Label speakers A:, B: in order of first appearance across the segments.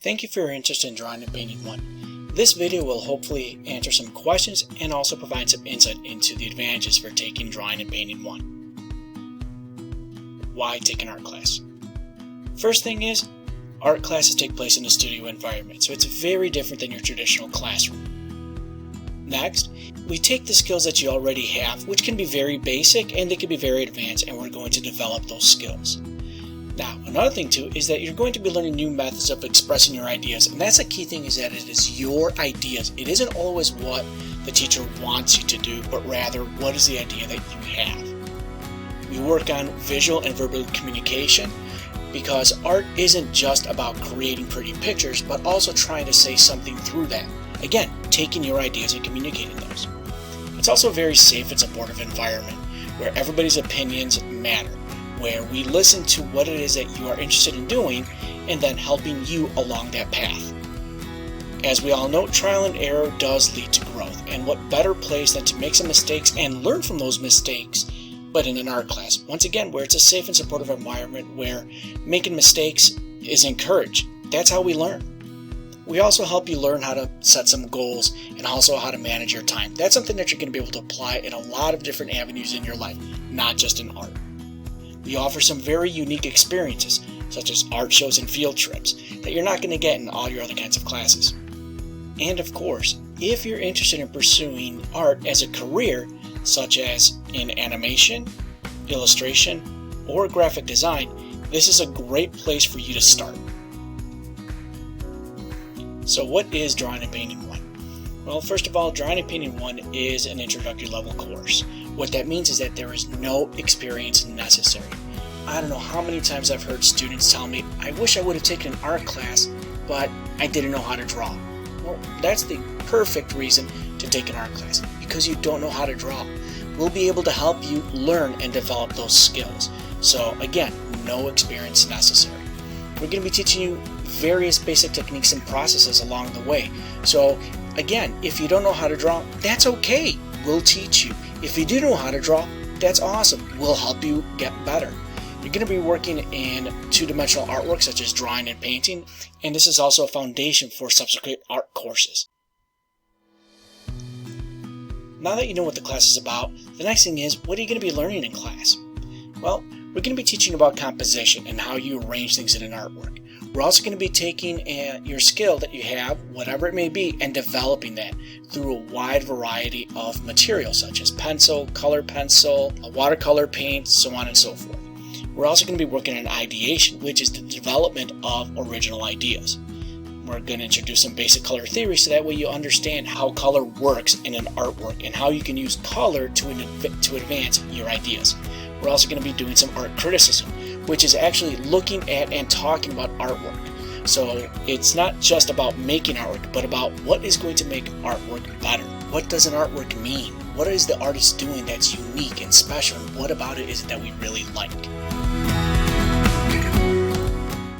A: Thank you for your interest in Drawing and Painting 1. This video will hopefully answer some questions and also provide some insight into the advantages for taking Drawing and Painting 1. Why take an art class? First thing is, art classes take place in a studio environment, so it's very different than your traditional classroom. Next, we take the skills that you already have, which can be very basic and they can be very advanced, and we're going to develop those skills. Now, another thing too is that you're going to be learning new methods of expressing your ideas, and that's a key thing, is that it is your ideas. It isn't always what the teacher wants you to do, but rather what is the idea that you have. We work on visual and verbal communication because art isn't just about creating pretty pictures, but also trying to say something through that. Again, taking your ideas and communicating those. It's also a very safe and supportive environment where everybody's opinions matter, where we listen to what it is that you are interested in doing and then helping you along that path. As we all know, trial and error does lead to growth, and what better place than to make some mistakes and learn from those mistakes, but in an art class. Once again, where it's a safe and supportive environment where making mistakes is encouraged. That's how we learn. We also help you learn how to set some goals and also how to manage your time. That's something that you're going to be able to apply in a lot of different avenues in your life, not just in art. We offer some very unique experiences, such as art shows and field trips, that you're not going to get in all your other kinds of classes. And of course, if you're interested in pursuing art as a career, such as in animation, illustration, or graphic design, this is a great place for you to start. So what is Drawing and Painting 1? Well, first of all, Drawing and Painting 1 is an introductory level course. What that means is that there is no experience necessary. I don't know how many times I've heard students tell me, I wish I would have taken an art class, but I didn't know how to draw. Well, that's the perfect reason to take an art class, because you don't know how to draw. We'll be able to help you learn and develop those skills. So again, no experience necessary. We're going to be teaching you various basic techniques and processes along the way. So again, if you don't know how to draw, that's okay. We'll teach you. If you do know how to draw, that's awesome. We'll help you get better. You're going to be working in two-dimensional artwork such as drawing and painting, and this is also a foundation for subsequent art courses. Now that you know what the class is about, the next thing is, what are you going to be learning in class? Well, we're going to be teaching about composition and how you arrange things in an artwork. We're also going to be taking your skill that you have, whatever it may be, and developing that through a wide variety of materials such as pencil, color pencil, watercolor paint, so on and so forth. We're also going to be working on ideation, which is the development of original ideas. We're going to introduce some basic color theory so that way you understand how color works in an artwork and how you can use color to advance your ideas. We're also going to be doing some art criticism, which is actually looking at and talking about artwork. So it's not just about making artwork, but about what is going to make artwork better. What does an artwork mean? What is the artist doing that's unique and special? And what about it is it that we really like?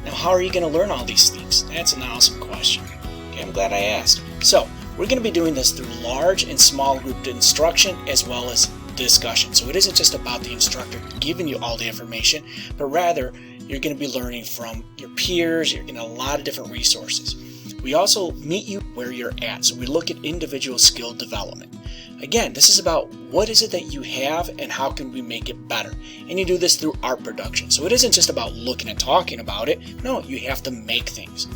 A: Now, how are you going to learn all these things? That's an awesome question. Okay, I'm glad I asked. So we're going to be doing this through large and small group instruction as well as discussion. So it isn't just about the instructor giving you all the information, but rather you're going to be learning from your peers. You're getting a lot of different resources. We also meet you where you're at, so we look at individual skill development. Again, this is about what is it that you have and how can we make it better. And you do this through art production. So it isn't just about looking and talking about it. No, you have to make things.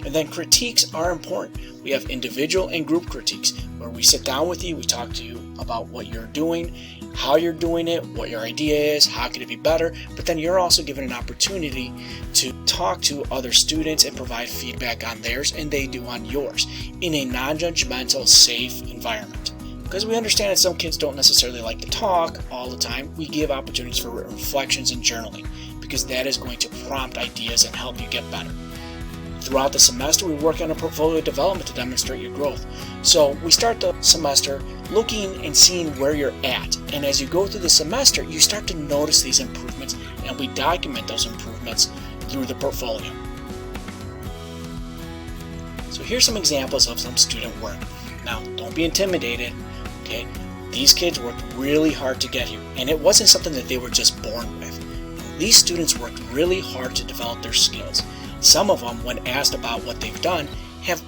A: And then critiques are important. We have individual and group critiques where we sit down with you, we talk to you about what you're doing, how you're doing it, what your idea is, how can it be better, but then you're also given an opportunity to talk to other students and provide feedback on theirs and they do on yours in a non-judgmental, safe environment. Because we understand that some kids don't necessarily like to talk all the time, we give opportunities for reflections and journaling because that is going to prompt ideas and help you get better. Throughout the semester, we work on a portfolio development to demonstrate your growth. So we start the semester looking and seeing where you're at. And as you go through the semester, you start to notice these improvements, and we document those improvements through the portfolio. So here's some examples of some student work. Now, don't be intimidated, okay? These kids worked really hard to get here, and it wasn't something that they were just born with. These students worked really hard to develop their skills. Some of them, when asked about what they've done, have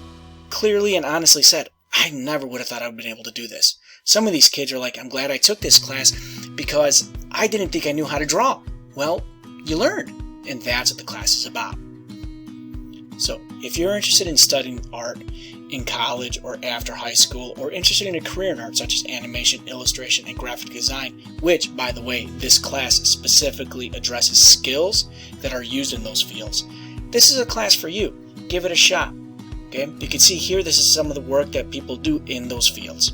A: clearly and honestly said, I never would have thought I would have been able to do this. Some of these kids are like, I'm glad I took this class because I didn't think I knew how to draw. Well, you learned, and that's what the class is about. So, if you're interested in studying art in college or after high school, or interested in a career in art such as animation, illustration, and graphic design, which, by the way, this class specifically addresses skills that are used in those fields, this is a class for you. Give it a shot. Okay? You can see here this is some of the work that people do in those fields.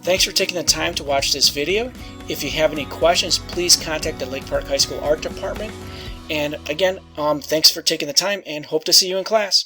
A: Thanks for taking the time to watch this video. If you have any questions, please contact the Lake Park High School Art Department. And again, thanks for taking the time and hope to see you in class.